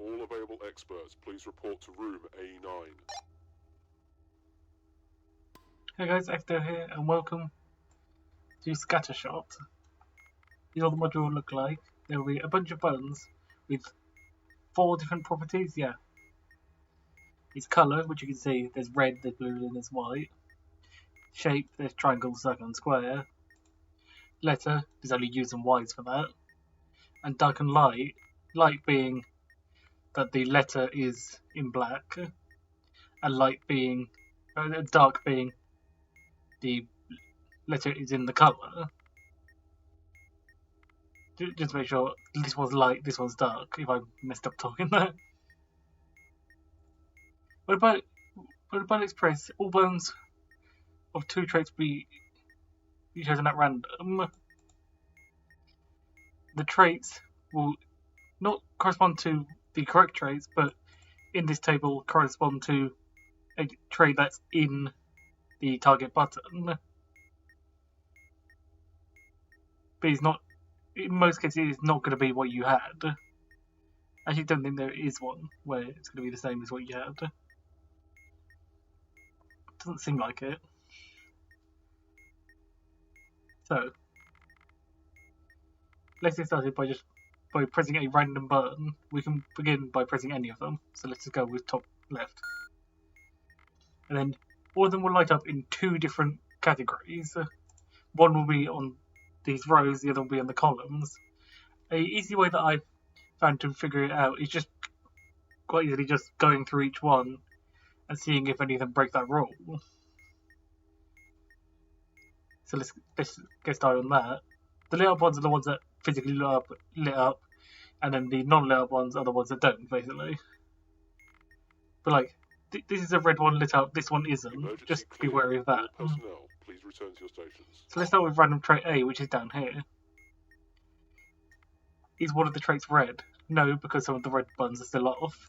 All available experts, please report to room A9. Hey guys, Ecto here, and welcome to Scattershot. These are what the module will look like. There will be a bunch of buttons with 4 different properties, yeah. It's colour, which you can see, there's red, there's blue, and there's white. Shape, there's triangle, circle, and square. Letter, there's only U's and Y's for that. And dark and light, light being that the letter is in black, and light being, dark being the letter is in the colour. Just to make sure this one's light, this one's dark, if I messed up talking there. What about Express? All bones of 2 traits be chosen at random. The traits will not correspond to the correct traits, but in this table correspond to a trait that's in the target button. But it's not, in most cases, it's not going to be what you had. I actually don't think there is one where it's going to be the same as what you had. Doesn't seem like it. So, let's get started by pressing a random button. We can begin by pressing any of them. So let's just go with top left. And then all of them will light up in 2 different categories. One will be on these rows, the other will be on the columns. A easy way that I've found to figure it out is just quite easily just going through each one and seeing if any of them break that rule. So let's get started on that. The lit up ones are the ones that physically lit up, and then the non-lit up ones are the ones that don't, basically. But like, this is a red one lit up, this one isn't. Emergency Just be clear. wary of that. All personnel, please return to your stations. So let's start with random trait A, which is down here. Is one of the traits red? No, because some of the red buttons are still off.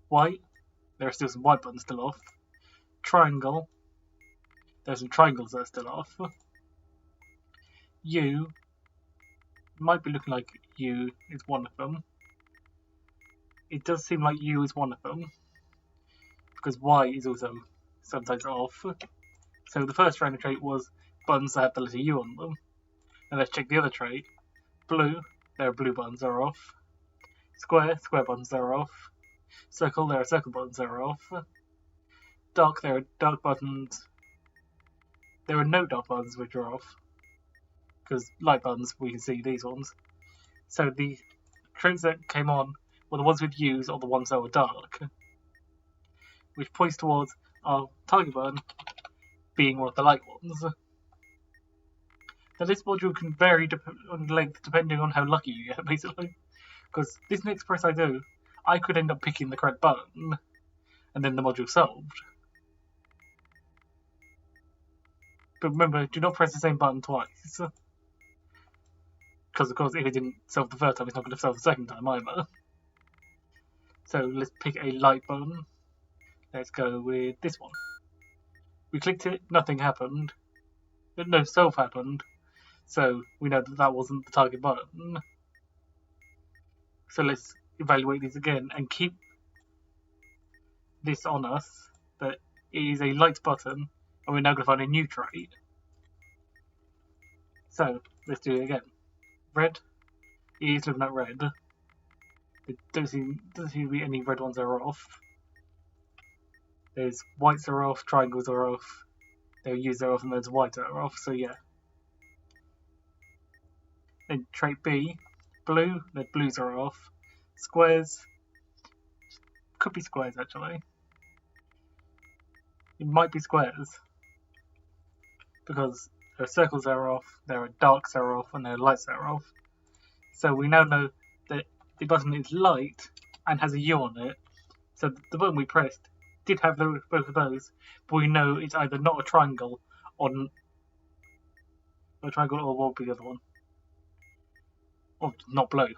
White? There are still some white buttons still off. Triangle? There are some triangles that are still off. U might be looking like U is one of them. It does seem like U is one of them, because Y is also sometimes off. So the first random trait was buttons that have the letter U on them. And let's check the other trait. Blue, there are blue buttons that are off. Square buttons that are off. Circle, there are circle buttons that are off. Dark, there are dark buttons. There are no dark buttons which are off, because light buttons, we can see these ones. So the traits that came on were the ones with U's or the ones that were dark, which points towards our target button being one of the light ones. Now this module can vary on length depending on how lucky you get, basically. Because this next press I do, I could end up picking the correct button, and then the module solved. But remember, do not press the same button twice. Because of course, if it didn't solve the first time, it's not going to solve the second time either. So let's pick a light button. Let's go with this one. We clicked it, nothing happened. But no solve happened. So we know that that wasn't the target button. So let's evaluate these again and keep this on us, that it is a light button, and we're now going to find a new trait. So let's do it again. Red, it is looking at red. There doesn't seem to be any red ones that are off. There's whites are off, triangles are off, there are U's are off, and there's whites are off, so yeah. Then trait B, blue, the blues are off. Squares, could be squares actually. It might be squares, because there are circles that are off, there are darks that are off, and there are lights that are off. So we now know that the button is light and has a U on it. So the button we pressed did have both of those, but we know it's either not a triangle or what would be the other one? Or not blue.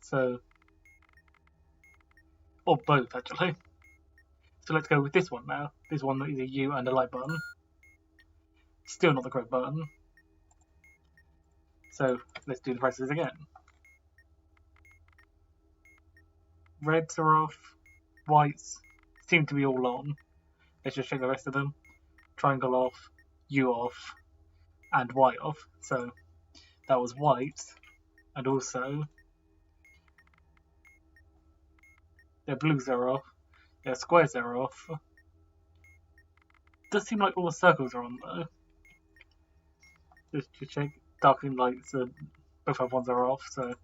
So, or both actually. So let's go with this one now. This one is a U and a light button. Still not the correct button. So let's do the presses again. Reds are off. Whites seem to be all on. Let's just check the rest of them. Triangle off. U off. And white off. So that was white. And also their blues are off. Their squares are off. Does seem like all the circles are on though. Just to check. Dark and light, so both of ones are off. So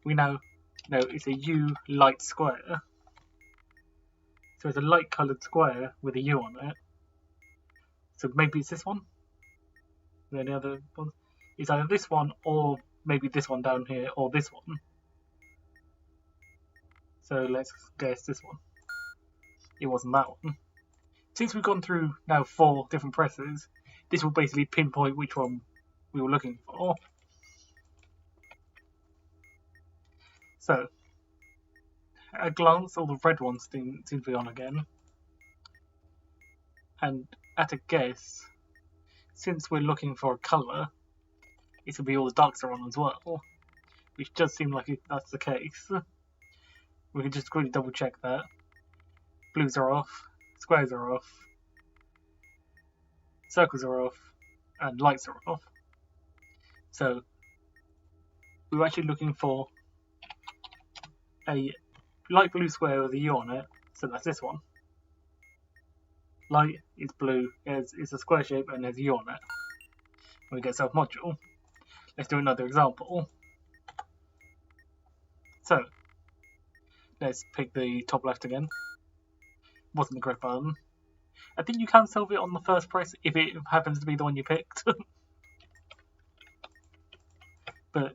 we now know it's a U light square. So it's a light coloured square with a U on it. So maybe it's this one? Are there any other ones? It's either this one or maybe this one down here or this one. So let's guess this one. It wasn't that one. Since we've gone through now 4 different presses, this will basically pinpoint which one we were looking for. So, at a glance, all the red ones seem to be on again. And at a guess, since we're looking for a colour, it will be all the darks are on as well. Which does seem like that's the case. We can just quickly double check that. Blues are off, squares are off, circles are off, and lights are off. So, we were actually looking for a light blue square with a U on it, so that's this one. Light is blue, it's a square shape and there's a U on it. When we get self-module, let's do another example. So, let's pick the top left again. Wasn't the correct button. I think you can solve it on the first press if it happens to be the one you picked. But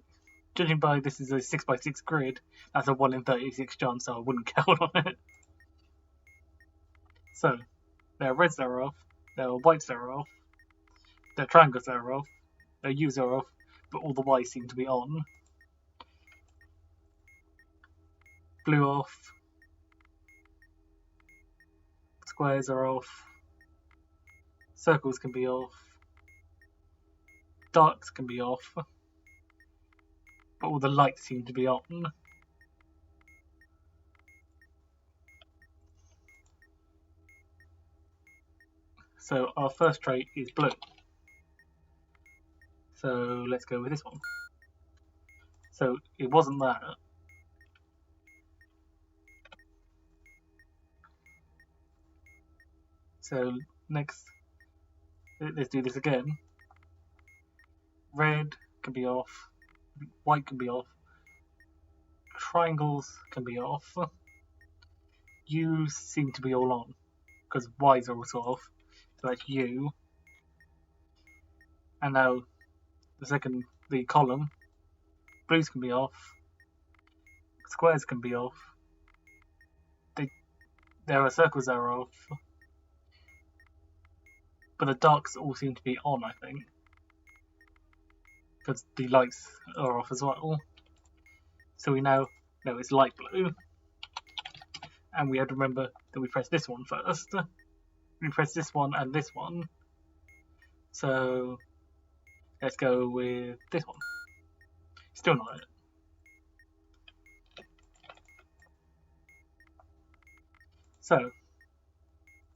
judging by this is a 6x6 grid, that's a 1 in 36 chance, so I wouldn't count on it. So, their reds are off, their whites are off, their triangles are off, their U's are off, but all the Y's seem to be on. Blue off, squares are off, circles can be off, darks can be off, but all the lights seem to be on. So our first trait is blue. So let's go with this one. So it wasn't that. So next, let's do this again. Red can be off, white can be off, triangles can be off, U's seem to be all on, because Y's are also off, so that's U. And now the column, blues can be off, squares can be off, there are circles that are off, but the darks all seem to be on, I think. Because the lights are off as well. So we now know it's light blue. And we have to remember that we press this one first. We press this one and this one. So let's go with this one. Still not it. So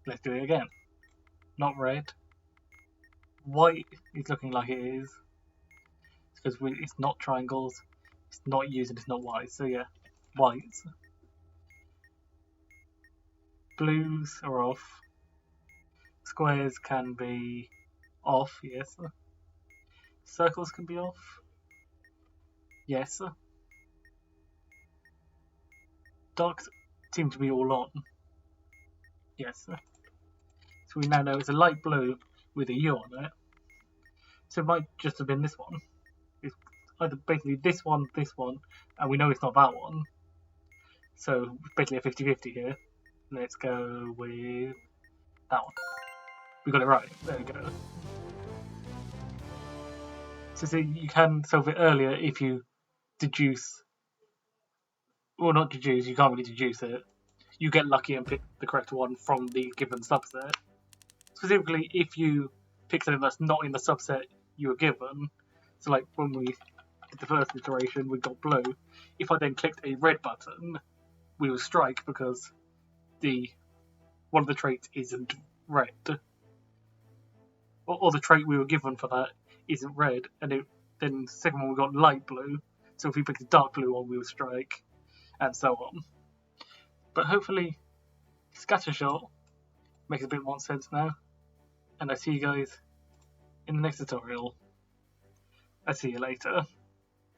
let's do it again. Not red. White is looking like it is. Because it's not triangles, it's not U's and it's not Y's. So yeah, whites. Blues are off. Squares can be off, yes. Circles can be off. Yes. Darks seem to be all on. Yes. So we now know it's a light blue with a U on it. So it might just have been this one. It's either basically this one, and we know it's not that one. So it's basically a 50-50 here. Let's go with that one. We got it right. There we go. So see, you can solve it earlier if you deduce. Well, not deduce, you can't really deduce it. You get lucky and pick the correct one from the given subset. Specifically, if you pick something that's not in the subset you were given. So like when we did the first iteration, we got blue. If I then clicked a red button, we will strike because one of the traits isn't red. Or the trait we were given for that isn't red, and then the second one we got light blue, so if we pick the dark blue one we will strike, and so on. But hopefully Scattershot makes a bit more sense now, and I see you guys in the next tutorial. I see you later.